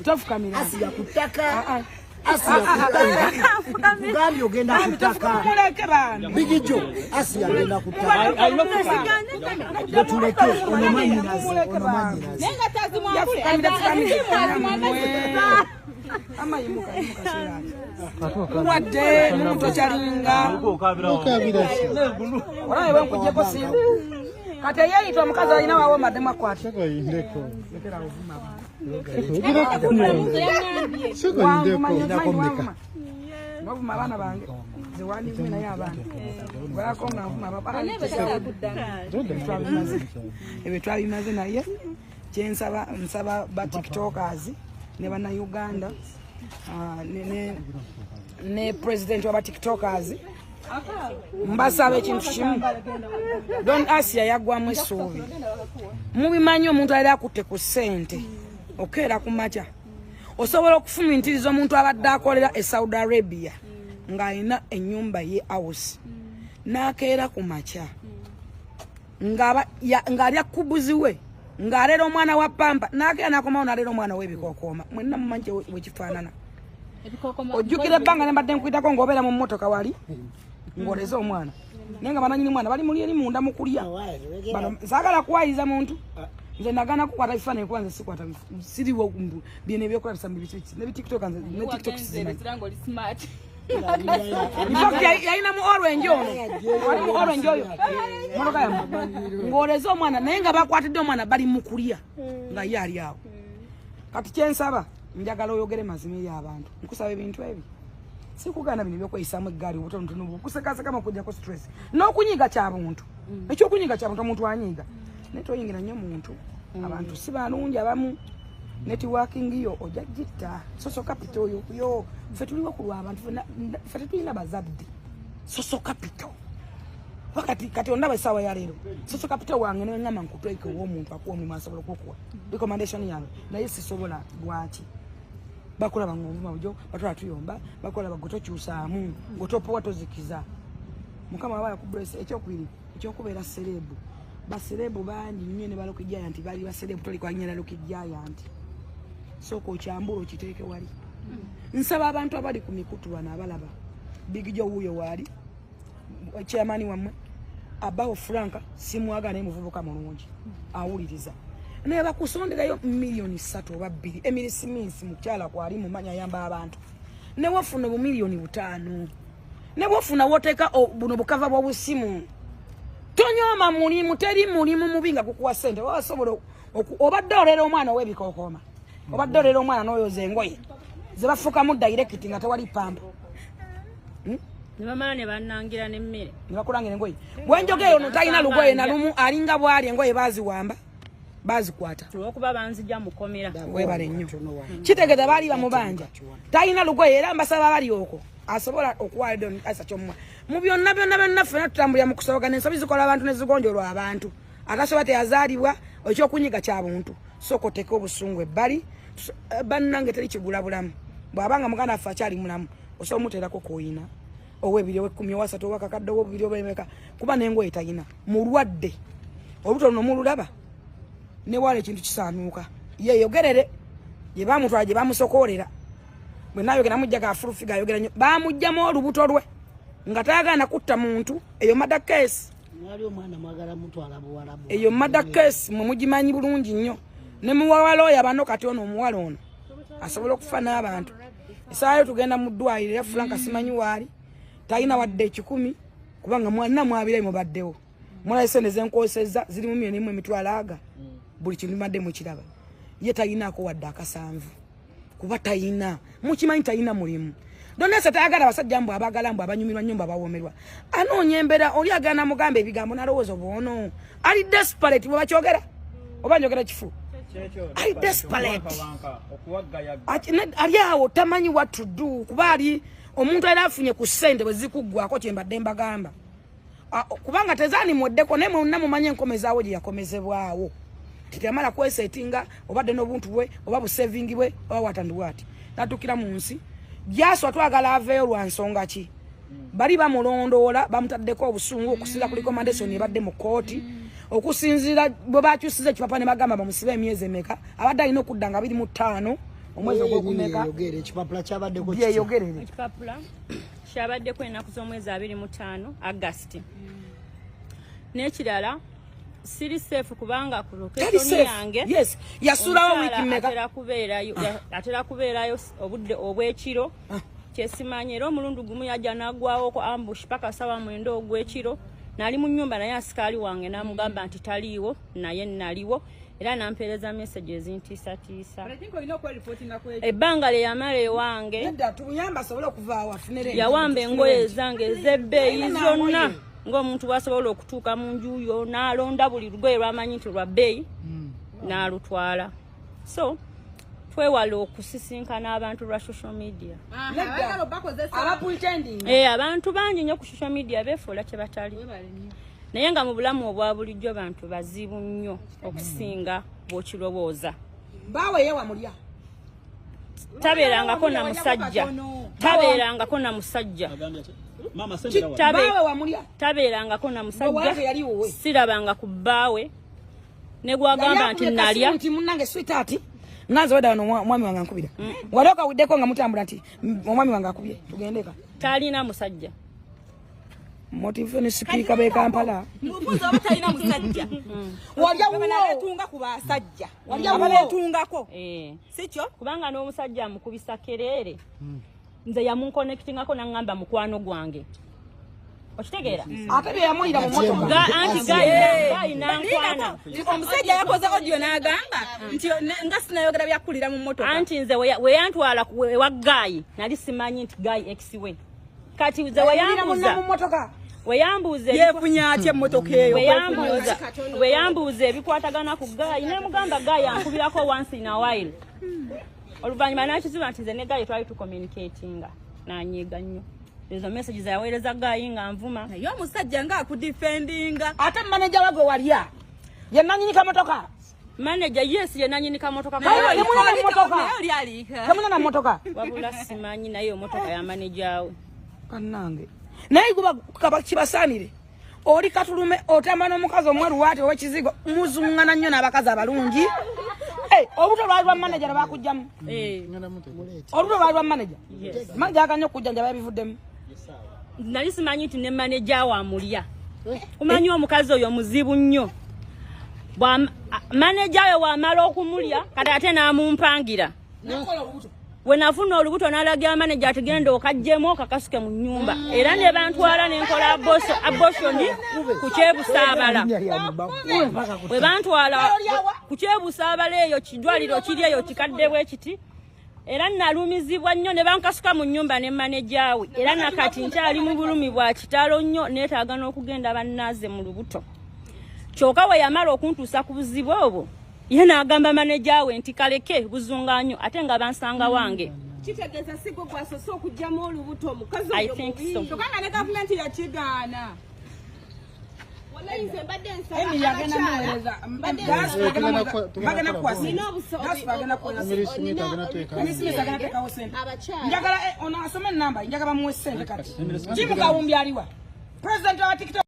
tofukamira Asiyah kutaka Asiyah kutaka Gambi ogenda kutaka Bigijo Asiyah agenda kutaka Dotuleke onomanyi nazi nenga tazimwambule ama yimuka shirani wadde muntu kyalinga wala wewe kujje ko simu kati yeyitwa mukazi alina wawo mademu akwate sako yindeko novuma abaana bange ziwandi kumina y'abaana barakonga nvuma abapala ebe twabimaze naye nsaba ba tiktokers ne bana Uganda ne president wa ba tiktokers mbasaba ekintu kimu don Asiyah yagwamu essuubi mubimanyi omuntu ali akutte ku ssente okeera ku makya osobola okufumintiriza omuntu abadde akolera e Saudi Arabia ng'alina ennyumba ye house n'akeera ku makya ng'alya kubuzi we ng'aleera omwana wa pampa n'akeera n'akomawo n'aleera omwana w'ebikookoma mwenna mumanyi wekifaanana ojjukira ebbanga ne mbadde nkuyitako ng'obeera mu mmotoka wali ng'oleze omwana naye nga bananyini mwana bali muli eri munda mu kulya bano nsaagala kuwayiriza muntu nze nagana kukwata bifaananyi kuba nze sikwata siriwo byene ebyokola bisamba biki ne TikTok ne TikTok yalina mu orange ono wali mu orange oyo motoka yamu ng'oleze omwana naye nga bakwatidde omwana bali mu kulya nga ye ali awo kati kyensaba njagala oyogere mazima eri abantu nkusaba ebintu ebi sikugana bino byokweyisamu eggaali obutonotono bukusekaseka makujjako stress n'okunyiga kyabuntu ekyokunyiga kyabuntu omuntu anyiga naye toyingira nnyo muntu abantu si balungi abamu networking yo ojja gitta social capital yo ffe tuliwo ku lw'abantu ffe tetulina bazadde social capital kati ondaba essaawa ya leero social capital wange neŋŋama nkutweke ow'omuntu akuwa omulimu asobola okukuwa recommendation yange naye sisobola lwaki bakola bangomba bujo batola tuyomba bakola bagoto kyusaamu gotopowa tozikiza mukama wabaya ku bless ekyokubeera serebu baserebu bangi nnyo ne balokijaya nti bali baserebu toli kwa nyina lokijaya nti soko kyambulo kiteeke wali nsaba abantu abali ku mikutu bana abalaba bigijo wuyo wali chairman wamwe abaho Franka simwaga naye muvubuka mulungi awuliriza naye bakusonderayo milioni 3 oba 2 emirisimisi mukyala kwali mu manya yamba abantu ne wafuna bu milioni 5 ne wafuna woteka buno bukava bwa busimu tonyoma mulimu teri mulimu mubinga kukuwa sente wasobola obadde olera omwana w'ebikookoma obadde olera omwana n'oyoza engoye ze bafuka mu direct nga tewali pampa Nibamala ne bannangira n'emmere nibakulangira engoye bwenjogeyo no talina lugoye na lumu alinga bwali engoye baziwamba bazikwata okuba banzija mukomera webale nnyo kitegeeza baali bamubanja talina lugoye era mbasaba bali okwo asobola okuwala don asa kyomwa mu byonna ffena tutambulira mu kusobogana ensobi zikola abantu ne zigonjolwa abantu akasoba teyazaalibwa ekyokunyiga kyabuntu soko teka obusungu ebbali bannange teri kigula bulamu bw'abanga muganda affe akyali mulamu osobola omuteerako koyina ow'ebiri ow'ekkumi owasatu owakakadde ow'obubiri obw'emeka kuba n'engoye tayina mulwadde olutono mululaba ne wale ekintu kisaanuuka yeeyogerere gye baamutwala gye baamusokoolera bwe naayogera mujjaga afulufiga ayogera nnyo baamugjamu olubuto lwe nga tayagala kutta muntu eyo mada case eyo mada case mwe mugimanyi bulungi nnyo ne muwawala oyo abano kati ono omuwala ono asobola okufa n'abantu esaayo tugenda mu ddwaliro era Franka simanyi waali talina wadde 10 kubanga mwana mwabirayi mubaddewo mulayi sente zenkozesezza ziri mu milioni 1.7 buli kintu madde mu kiraba ye talinaako wadde akasanvu kuba talina mukimanyi talina mulimu donesa tayagala basajja mbu abagala mbu abanyumirwa nnyo bawomerwa anoonya embeera oli agana mugamba ebigambo nalowooza bwono ali desperate bwe bakyogera oba njogera kifu ali desperate ali awo tamanyi what to do kuba ali omuntu era afunye ku ssente bwe zikuggwako kyembadde mbagamba kubanga tezaani mweddeko naye mwenna mumanye enkomezaawo gye yakomezebwawo titamala kwesetinga obadde n'obuntu bwe oba busevingi bwe oba watandiwati natukira mu nsi gyaswa twagala aveeyo lwa nsonga ki bali bamulondoola bamutaddeko obusungu okusinza ku recommendation ebadde mu kooti okusinzira bwe bakyusiza ekipapa ne bagamba bamusibe emyezi emeka abadde alina okudda nga 25 omwezi ogwokumeka ekipapula kyabaddeko byeyogerere ekipapula kyabaddeko ennaku z'omwezi 25 August n'ekirala siri safe kubanga ku location yange yes yasulawo wiki mmeka atera kubeerayo obudde obw'ekiro kyesimanye era omulundi gumu yajja n'agwawo ko ambush paka sawa 9 ogw'ekiro nali mu nnyumba naye asikaali wange n'amugamba nti taliiwo naye naliwo era nampeereza messages ntiisatiisa ebbanga lye yamala ewange yawamba engoye zange ez'ebbeeyi zonna ng'omuntu bw'asobola okutuuka mu nju yo n'alonda buli lugoye lw'amanyi nti lwa bbeeyi n'alutwala so twewala okusisinkana abantu lwa social media abantu bangi nnyo ku social media beefuula kye batali naye nga mu bulamu obwa bulijjo bantu bazibu nnyo okusinga bw'okirowooza tabeerangako na musajja tabeerangako na musajja sirabanga ku bbaawe ne gwagamba nti nalya nanze wada no mwami wange ankubira waloka uddeko nga mutambula nti omwami wange akubye tugendeka talina musajja motive ne speaker be Kampala mbuzo abatalina musajja walya wetunga ku basajja walya wetungako sikyo kubanga n'omusajja amukubisa kerere nze yamunconnectingako nangamba mukwano gwange okitegeera ate bye yamuyira mu motoka anti gayi nankwana omusajja yakoze audio n'agamba nti nga sinayogera byakulira mu motoka anti nze we yantwala wa gayi nali simanyi nti gayi exiwe kati nze weyambuza mu motoka weyambuze yefunyatye motoka eyo weyambuze ebikwatagana ku gayi ne mugamba gayi ankubirako once in a while oluvanyuma nakiziba nti nze ne gayi twali tucommunicatinga nanyiga nnyo ezo messages yaweereza gayi nga nvuma naye omusajja nga akudefendinga ate manager wagwe walya ye nanyinika motoka manager yes ye nanyinika motoka kamuna na motoka wabula simanyi naye motoka ya manager we kannange naye guba kibasanire oli katulume otamana omukazi omweru wate ow'ekizigo muzungana nnyo n'abakazi abalungi obuto lwalwa manager bakujjamu obuto lwalwa manager manager akanyo okujjanja babivuddemu nali simanyi nti ne manager wamulya kumanyi omukazi oyo muzibu nnyo manager we wamala okumulya kati ate n'amumpangira we nafuna olubuto n'alagira manager ategenda okajjemu okakasuke mu nnyumba era ne bantwala n'enkola abortion ku Kyebusaabala we bantwala ku Kyebusaabala eyo kidwaliro kiri eyo kikadde bwe kiti era nalumizibwa nnyo ne bankasuka mu nnyumba ne manager we era nakati nkyali mu bulumi bwa kitalo nnyo neetaaga n'okugenda bannaaze mu lubuto kyokka we yamala okuntuusa ku buzibu obwo ye n'agamba manager we nti kaleke buzunganyo ate nga bansanga wange kitegeeza sigo gwasose okujjamu olubuto omukazi oyo mubi kyokka ne gavumenti yakigaana njagala ono asome namba njagala muwe ssente kati kimukawumbi aliwa president wa TikTok